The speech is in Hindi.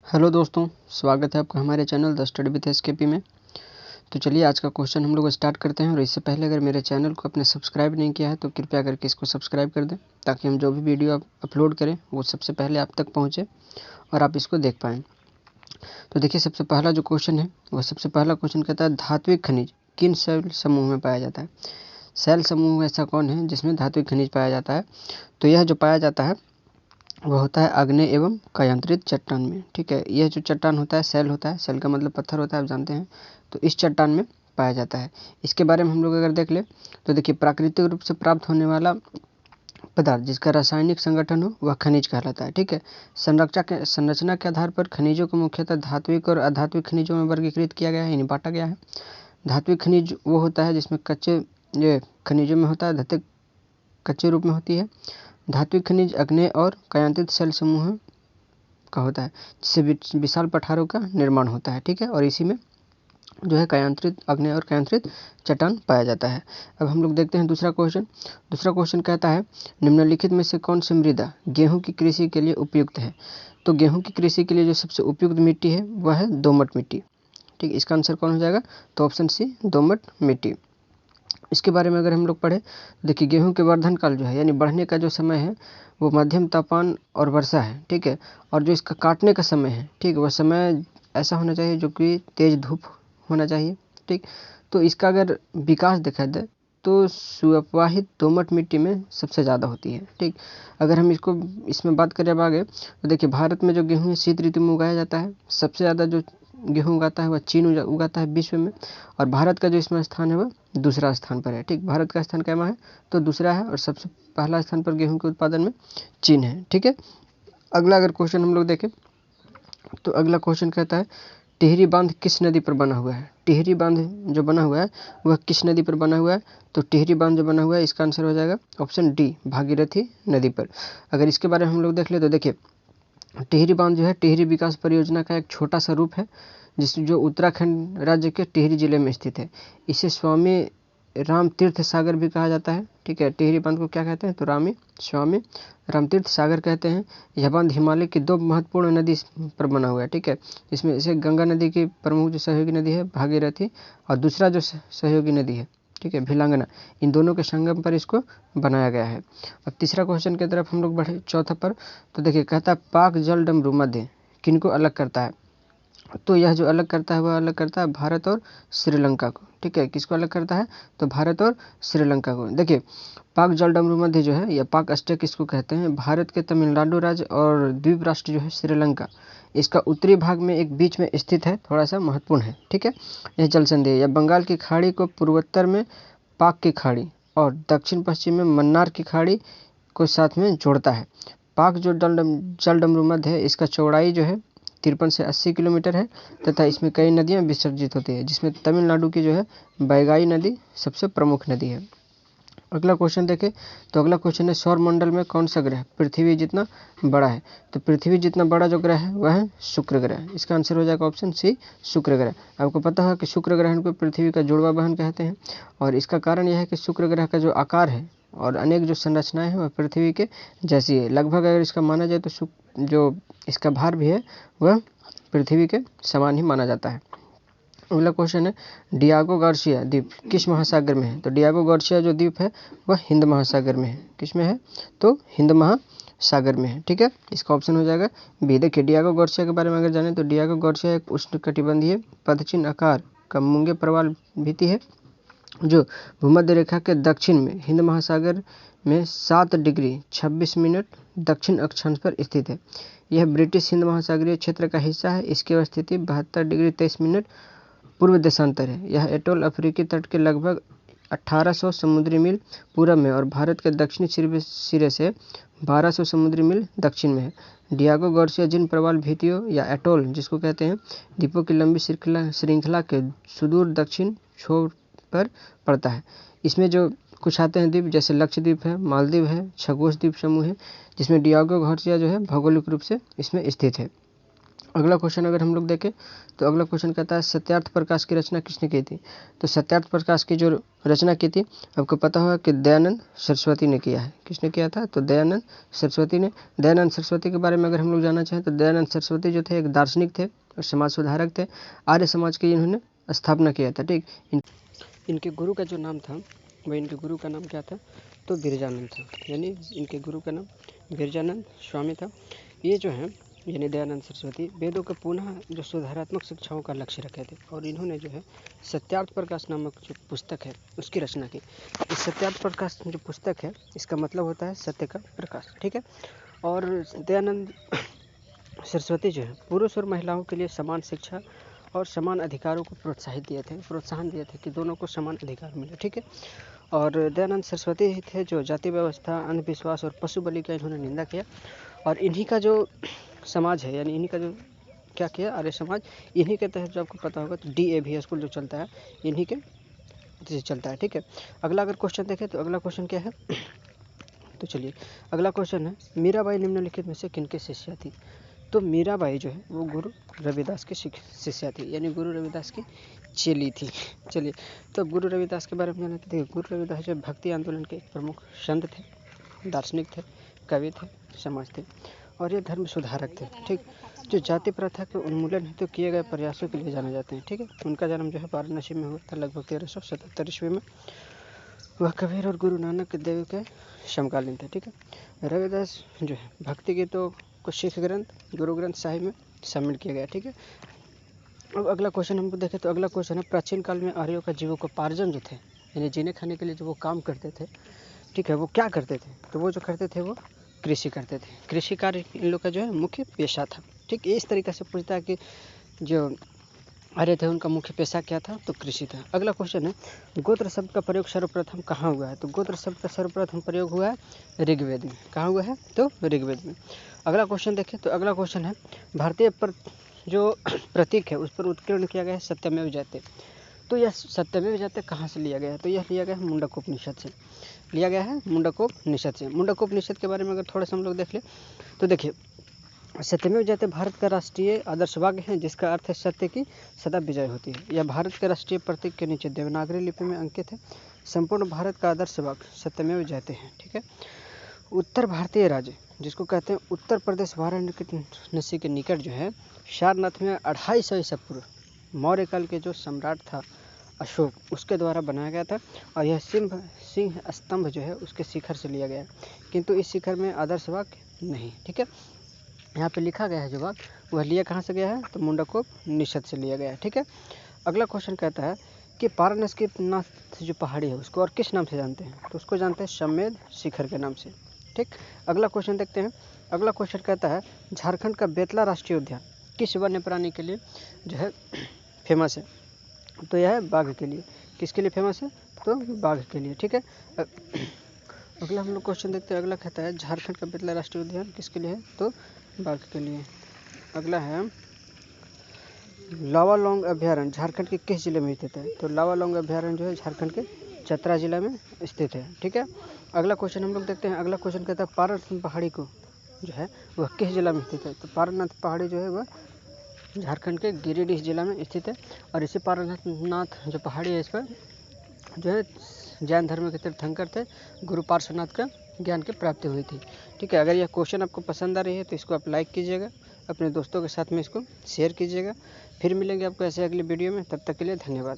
हेलो दोस्तों, स्वागत है आपका हमारे channel the study with SKP में। तो चलिए आज का क्वेश्चन हम लोग स्टार्ट करते हैं। और इससे पहले अगर मेरे चैनल को आपने सब्सक्राइब नहीं किया है तो कृपया करके इसको सब्सक्राइब कर दें, ताकि हम जो भी वीडियो आप अपलोड करें वो सबसे पहले आप तक पहुँचे और आप इसको देख पाएँ। तो देखिए, सबसे पहला जो क्वेश्चन है वह सबसे पहला क्वेश्चन कहता है धात्विक खनिज किन सेल समूह में पाया जाता है। सेल समूह ऐसा कौन है जिसमें धात्विक खनिज पाया जाता है? तो यह जो पाया जाता है वह होता है आग्नेय एवं कायांतरित चट्टान में। ठीक है, यह जो चट्टान होता है सेल होता है, सेल का मतलब पत्थर होता है, आप जानते हैं। तो इस चट्टान में पाया जाता है। इसके बारे में हम लोग अगर देख ले तो देखिए, प्राकृतिक रूप से प्राप्त होने वाला पदार्थ जिसका रासायनिक संगठन हो वह खनिज कहलाता है। ठीक है, संरचना के आधार पर खनिजों को मुख्यतः धात्विक और अधात्विक खनिजों में वर्गीकृत किया गया है, यानी बांटा गया है। धात्विक खनिज वो होता है जिसमें कच्चे ये खनिजों में होता है, धातु कच्चे रूप में होती है। धात्विक खनिज अग्नेय और कायांतरित सेल समूह का होता है, जिससे विशाल पठारों का निर्माण होता है। ठीक है, और इसी में जो है कायांतरित अग्नेय और कायांतरित चट्टान पाया जाता है। अब हम लोग देखते हैं दूसरा क्वेश्चन कहता है निम्नलिखित में से कौन सी मृदा गेहूं की कृषि के लिए उपयुक्त है। तो गेहूं की कृषि के लिए जो सबसे उपयुक्त मिट्टी है वह है दोमट मिट्टी। ठीक, इसका आंसर कौन हो जाएगा? तो ऑप्शन सी, दोमट मिट्टी। इसके बारे में अगर हम लोग पढ़े, देखिए गेहूं के वर्धन काल जो है, यानी बढ़ने का जो समय है वो मध्यम तापमान और वर्षा है। ठीक है, और जो इसका काटने का समय है, ठीक, वह समय ऐसा होना चाहिए जो कि तेज धूप होना चाहिए। ठीक, तो इसका अगर विकास देखा जाए तो सुअपवाहित दोमट मिट्टी में सबसे ज़्यादा होती है। ठीक, अगर हम इसमें बात करें अब आगे, तो देखिए भारत में जो गेहूँ है शीत ऋतु में उगाया जाता है। सबसे ज़्यादा जो गेहूँ उगाता है वह चीन उगाता है विश्व में, और भारत का जो इसमें स्थान है वह दूसरा स्थान पर है। ठीक, भारत का स्थान कैमा है? तो दूसरा है, और सबसे पहला स्थान पर गेहूं के उत्पादन में चीन है। ठीक है, अगला अगर क्वेश्चन हम लोग देखें तो अगला क्वेश्चन कहता है टिहरी बांध किस नदी पर बना हुआ है। टिहरी बांध जो बना हुआ है वह किस नदी पर बना हुआ है? तो टिहरी बांध जो बना हुआ है इसका आंसर हो जाएगा ऑप्शन डी, भागीरथी नदी पर। अगर इसके बारे में हम लोग देख ले तो देखिए, टिहरी बांध जो है टिहरी विकास परियोजना का एक छोटा सा रूप है, जो उत्तराखंड राज्य के टिहरी जिले में स्थित है। इसे स्वामी राम तीर्थ सागर भी कहा जाता है। ठीक है, टिहरी बांध को क्या कहते हैं? तो स्वामी रामतीर्थ सागर कहते हैं। यह बांध हिमालय की दो महत्वपूर्ण नदी पर बना हुआ है। ठीक है, इसमें इसे गंगा नदी की प्रमुख जो सहयोगी नदी है भागीरथी, और दूसरा जो सहयोगी नदी है, ठीक है, भिलांगना, इन दोनों के संगम पर इसको बनाया गया है। अब तीसरा क्वेश्चन की तरफ हम लोग बढ़े, चौथा पर। तो देखिए कहता है पाक जल डमरू मध्य किनको अलग करता है। तो यह जो अलग करता है वह अलग करता है भारत और श्रीलंका को। ठीक है, किसको अलग करता है? तो भारत और श्रीलंका को। देखिए पाक जल डमरू मध्य जो है, या पाक स्टेक इसको कहते हैं, भारत के तमिलनाडु राज्य और द्वीप राष्ट्र जो है श्रीलंका, इसका उत्तरी भाग में एक बीच में स्थित है, थोड़ा सा महत्वपूर्ण है। ठीक है, यह जल संधि है। यह बंगाल की खाड़ी को पूर्वोत्तर में पाक की खाड़ी और दक्षिण पश्चिम में मन्नार की खाड़ी को साथ में जोड़ता है। पाक जो जल डमरू मध्य है इसका चौड़ाई जो है 53 से 80 किलोमीटर है, तथा इसमें कई नदियां विसर्जित होती है, जिसमें तमिलनाडु की जो है बैगाई नदी सबसे प्रमुख नदी है। अगला क्वेश्चन देखें तो अगला क्वेश्चन है सौर मंडल में कौन सा ग्रह पृथ्वी जितना बड़ा है। तो पृथ्वी जितना बड़ा जो ग्रह है वह है शुक्र ग्रह। इसका आंसर हो जाएगा ऑप्शन सी, शुक्र ग्रह। आपको पता है कि शुक्र ग्रहण को पृथ्वी का जुड़वा बहन कहते हैं, और इसका कारण यह है कि शुक्र ग्रह का जो आकार है और अनेक जो संरचनाएं हैं वह पृथ्वी के जैसी है। लगभग अगर इसका माना जाए तो जो इसका भार भी है वह पृथ्वी के समान ही माना जाता है। अगला क्वेश्चन है डियागो गार्सिया द्वीप किस महासागर में है। तो डियागो गार्सिया जो द्वीप है वह हिंद महासागर में है। किस में है? तो हिंद महासागर में है। ठीक है, इसका ऑप्शन हो जाएगा बी। देखिए डियागो गार्सिया के बारे में अगर जाने तो डियागो गार्सिया एक उष्णकटिबंधीय पदचिन्ह आकार का मूंगे प्रवाल भीति है, जो भूमध्य रेखा के दक्षिण में हिंद महासागर में 7 डिग्री 26 मिनट दक्षिण अक्षांश पर स्थित है। यह ब्रिटिश हिंद महासागरीय क्षेत्र का हिस्सा है। इसकी स्थिति 72 डिग्री 23 मिनट पूर्व देशांतर है। यह एटोल अफ्रीकी तट के लगभग 1800 समुद्री मील पूरब में और भारत के दक्षिणी सिरे से 1200 समुद्री मील दक्षिण में है। डियागो गार्सिया जिन प्रवाल भीतियों या एटोल जिसको कहते हैं द्वीपों की लंबी श्रृंखला के सुदूर दक्षिण छोर पर पड़ता है। इसमें जो कुछ आते हैं द्वीप, जैसे लक्षद्वीप है, मालदीव है, खगोश द्वीप समूह है, जिसमें डियागो गार्सिया जो है भौगोलिक रूप से इसमें स्थित है। अगला क्वेश्चन अगर हम लोग देखें तो अगला क्वेश्चन कहता है सत्यार्थ प्रकाश की रचना किसने की थी। तो सत्यार्थ प्रकाश की जो रचना की थी आपको पता होगा कि दयानंद सरस्वती ने किया है। किसने किया था, तो दयानंद सरस्वती ने। दयानंद सरस्वती के बारे में अगर हम लोग जानना चाहें तो दयानंद सरस्वती जो थे एक दार्शनिक थे और समाज सुधारक थे। आर्य समाज की इन्होंने स्थापना किया था। ठीक, इनके गुरु का जो नाम था वह इनके गुरु का नाम क्या था, तो बिरजानंद था। यानी इनके गुरु का नाम बिरजानंद स्वामी था। ये जो है यानी दयानंद सरस्वती वेदों के पुनः जो सुधारात्मक शिक्षाओं का लक्ष्य रखे थे और इन्होंने जो है सत्यार्थ प्रकाश नामक जो पुस्तक है उसकी रचना की। इस सत्यार्थ प्रकाश जो पुस्तक है इसका मतलब होता है सत्य का प्रकाश। ठीक है, और दयानंद सरस्वती जो है पुरुष और महिलाओं के लिए समान शिक्षा और समान अधिकारों को प्रोत्साहन दिए थे कि दोनों को समान अधिकार मिले। ठीक है, और दयानंद सरस्वती ही थे जो जाति व्यवस्था, अंधविश्वास और पशु बलि का इन्होंने निंदा किया। और इन्हीं का जो समाज है यानी इन्हीं का जो क्या किया आर्य समाज, इन्हीं के तहत जो आपको पता होगा तो DAV स्कूल जो चलता है इन्हीं के से चलता है। ठीक है, अगला अगर क्वेश्चन देखें तो अगला क्वेश्चन क्या है तो चलिए अगला क्वेश्चन है मीराबाई निम्नलिखित में से किनके शिष्या थी। तो मीराबाई जो है वो गुरु रविदास की शिष्या थी यानी गुरु रविदास की चेली थी। चलिए तो गुरु रविदास के बारे में जानते थे। गुरु रविदास जो भक्ति आंदोलन के एक प्रमुख संत थे, दार्शनिक थे, कवि थे, समाज थे और ये धर्म सुधारक थे। ठीक, जो जाति प्रथा के उन्मूलन हेतु तो किए गए प्रयासों के लिए जाने जाते हैं। ठीक है, उनका जन्म जो है वाराणसी में हुआ था लगभग 1377 में। वह कबीर और गुरु नानक देव के समकालीन थे। ठीक है, रविदास जो है भक्ति गीतों को सिख ग्रंथ गुरु ग्रंथ साहिब में शामिल किया गया। ठीक है, अब अगला क्वेश्चन हमको देखें तो अगला क्वेश्चन है प्राचीन काल में आर्यों का जीविकोपार्जन जो थे यानी जीने खाने के लिए जो वो काम करते थे, ठीक है, वो क्या करते थे, तो वो जो करते थे वो कृषि करते थे। कृषि कार्य इन लोग का जो है मुख्य पेशा था। ठीक, इस तरीके से पूछता है कि जो आर्य थे उनका मुख्य पेशा क्या था, तो कृषि था। अगला क्वेश्चन है गोत्र शब्द का प्रयोग सर्वप्रथम कहाँ हुआ है। तो गोत्र शब्द का सर्वप्रथम प्रयोग हुआ है ऋग्वेद में। कहाँ हुआ है, तो ऋग्वेद में। अगला क्वेश्चन देखें तो अगला क्वेश्चन है भारतीय जो प्रतीक है उस पर उत्कीर्ण किया गया है सत्यमेव जयते। तो यह सत्यमेव जयते कहाँ से लिया गया है, तो यह लिया गया है मुंडकोपनिषद से लिया गया है। मुंडकोपनिषद से। मुंडकोपनिषद के बारे में अगर थोड़ा सा हम लोग देख ले तो देखिए सत्यमेव जयते भारत का राष्ट्रीय आदर्श वाक्य है जिसका अर्थ है सत्य की सदा विजय होती है। यह भारत के राष्ट्रीय प्रतीक के नीचे देवनागरी लिपि में अंकित है। संपूर्ण भारत का आदर्श वाक्य सत्यमेव जयते हैं। ठीक है, उत्तर भारतीय राज्य जिसको कहते हैं उत्तर प्रदेश वाराणसी के निकट जो है सारनाथ में 250 ईसा पूर्व मौर्य काल के जो सम्राट था अशोक उसके द्वारा बनाया गया था। और यह सिंह स्तंभ जो है उसके शिखर से लिया गया है, किंतु इस शिखर में आदर्श वाक्य नहीं। ठीक है, यहाँ पे लिखा गया है जो वाक्य वह लिया कहाँ से गया है, तो मुंडकोपनिषद से लिया गया है। ठीक है, अगला क्वेश्चन कहता है कि पारनाथ की नाथ जो पहाड़ी है उसको और किस नाम से जानते हैं, तो उसको जानते हैं समेध शिखर के नाम से। ठीक, अगला क्वेश्चन देखते हैं। अगला क्वेश्चन कहता है झारखंड का बेतला राष्ट्रीय उद्यान किस वन्य प्राणी के लिए जो है फेमस है, तो यह है बाघ के लिए। किसके लिए फेमस है, तो बाघ के लिए। ठीक है, अगला हम लोग क्वेश्चन देखते हैं। अगला कहता है झारखंड का बेतला राष्ट्रीय उद्यान किसके लिए है, तो बाघ के लिए। अगला है लावालौंग अभ्यारण्य झारखंड के किस जिले में स्थित है, तो लावालौंग अभ्यारण्य जो है झारखंड के चतरा जिला में स्थित है। ठीक है, अगला क्वेश्चन हम लोग देखते हैं। अगला क्वेश्चन कहता है पारनाथ पहाड़ी को जो है वह किस जिला में स्थित है, तो पारनाथ पहाड़ी जो है वह झारखंड के गिरिडीह जिला में स्थित है। और इसी पारनाथ जो पहाड़ी है इस पर जो है जैन धर्म के तीर्थंकर थे गुरु पार्श्वनाथ का ज्ञान की प्राप्ति हुई थी। ठीक है, अगर यह क्वेश्चन आपको पसंद आ रही है तो इसको आप लाइक कीजिएगा, अपने दोस्तों के साथ में इसको शेयर कीजिएगा। फिर मिलेंगे आपको ऐसे अगली वीडियो में, तब तक के लिए धन्यवाद।